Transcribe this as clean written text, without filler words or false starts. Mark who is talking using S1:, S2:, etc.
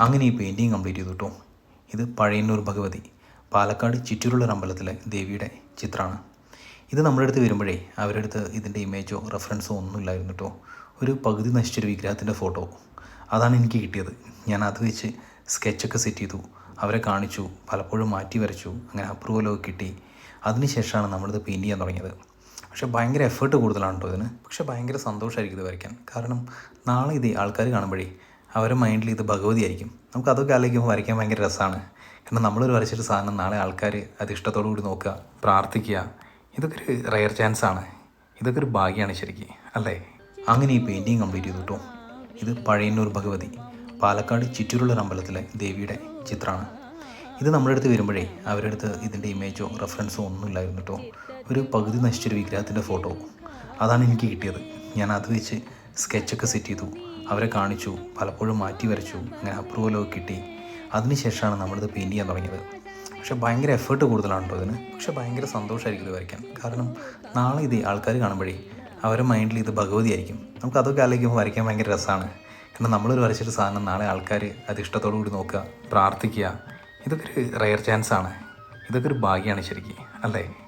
S1: അങ്ങനെ ഈ painting complete ചെയ്തു കേട്ടോ. ഇത് പഴയന്നൂർ ഭഗവതി, പാലക്കാട് ചിറ്റൂരുള്ള അമ്പലത്തിലെ ദേവിയുടെ ചിത്രമാണ്. ഇത് നമ്മുടെ അടുത്ത് വരുമ്പോഴേ അവരുടെ അടുത്ത് ഇതിൻ്റെ ഇമേജോ റെഫറൻസോ ഒന്നുമില്ലായിരുന്നു കേട്ടോ. ഒരു പകുതി നശിച്ചൊരു വിഗ്രഹത്തിൻ്റെ ഫോട്ടോ അതാണ് എനിക്ക് കിട്ടിയത്. ഞാൻ അത് വെച്ച് സ്കെച്ചൊക്കെ സെറ്റ് ചെയ്തു, അവരെ കാണിച്ചു, പലപ്പോഴും മാറ്റി വരച്ചു, അങ്ങനെ അപ്രൂവലൊക്കെ കിട്ടി. അതിനുശേഷമാണ് നമ്മളിത് പെയിൻറ്റ് ചെയ്യാൻ തുടങ്ങിയത്. പക്ഷേ ഭയങ്കര എഫേർട്ട് കൂടുതലാണ് കേട്ടോ ഇതിന്. പക്ഷേ ഭയങ്കര സന്തോഷമായിരിക്കും ഇത് വരയ്ക്കാൻ. കാരണം നാളെ ഇത് ആൾക്കാർ കാണുമ്പോഴേ അവരുടെ മൈൻഡിൽ ഇത് ഭഗവതി ആയിരിക്കും. നമുക്ക് അതൊക്കെ ആലോചിക്കുമ്പോൾ വരയ്ക്കാൻ ഭയങ്കര രസമാണ്. കാരണം നമ്മളൊരു വരച്ചൊരു സാധനം നാളെ ആൾക്കാർ അത് ഇഷ്ടത്തോടു കൂടി നോക്കുക, പ്രാർത്ഥിക്കുക, ഇതൊക്കെ ഒരു റെയർ ചാൻസാണ്. ഇതൊക്കെ ഒരു ഭാഗ്യമാണ് ശരിക്കും, അല്ലേ? അങ്ങനെ ഈ പെയിൻറ്റിങ് കംപ്ലീറ്റ് ചെയ്തു കേട്ടോ. ഇത് പഴയന്നൂർ ഭഗവതി, പാലക്കാട് ചിറ്റൂരുള്ള അമ്പലത്തിലെ ദേവിയുടെ ചിത്രമാണ്. ഇത് നമ്മുടെ അടുത്ത് വരുമ്പോഴേ അവരുടെ അടുത്ത് ഇതിൻ്റെ ഇമേജോ റെഫറൻസോ ഒന്നുമില്ലായിരുന്നു കേട്ടോ. ഒരു പകുതി നശിച്ചൊരു വിഗ്രഹത്തിൻ്റെ ഫോട്ടോ അതാണ് എനിക്ക് കിട്ടിയത്. ഞാൻ അത് വെച്ച് സ്കെച്ചൊക്കെ സെറ്റ് ചെയ്തു, അവരെ കാണിച്ചു, പലപ്പോഴും മാറ്റി വരച്ചു, അങ്ങനെ അപ്രൂവലൊക്കെ കിട്ടി. അതിനുശേഷമാണ് നമ്മളിത് പെയിൻറ്റ് ചെയ്യാൻ തുടങ്ങിയത്. പക്ഷേ ഭയങ്കര എഫേർട്ട് കൂടുതലാണ് കേട്ടോ ഇതിന്. പക്ഷേ ഭയങ്കര സന്തോഷമായിരിക്കും ഇത് വരയ്ക്കാൻ. കാരണം നാളെ ഇത് ആൾക്കാർ കാണുമ്പോഴേ അവരുടെ മൈൻഡിൽ ഇത് ഭഗവതി ആയിരിക്കും. നമുക്ക് അതൊക്കെ ആലോചിക്കുമ്പോൾ വരയ്ക്കാൻ ഭയങ്കര രസമാണ്. കാരണം നമ്മളൊരു വരച്ചൊരു സാധനം നാളെ ആൾക്കാർ അത് ഇഷ്ടത്തോടു കൂടി നോക്കുക, പ്രാർത്ഥിക്കുക, ഇതൊക്കെ ഒരു റെയർ ചാൻസാണ്. ഇതൊക്കെ ഒരു ഭാഗ്യമാണ് ശരിക്കും, അല്ലേ?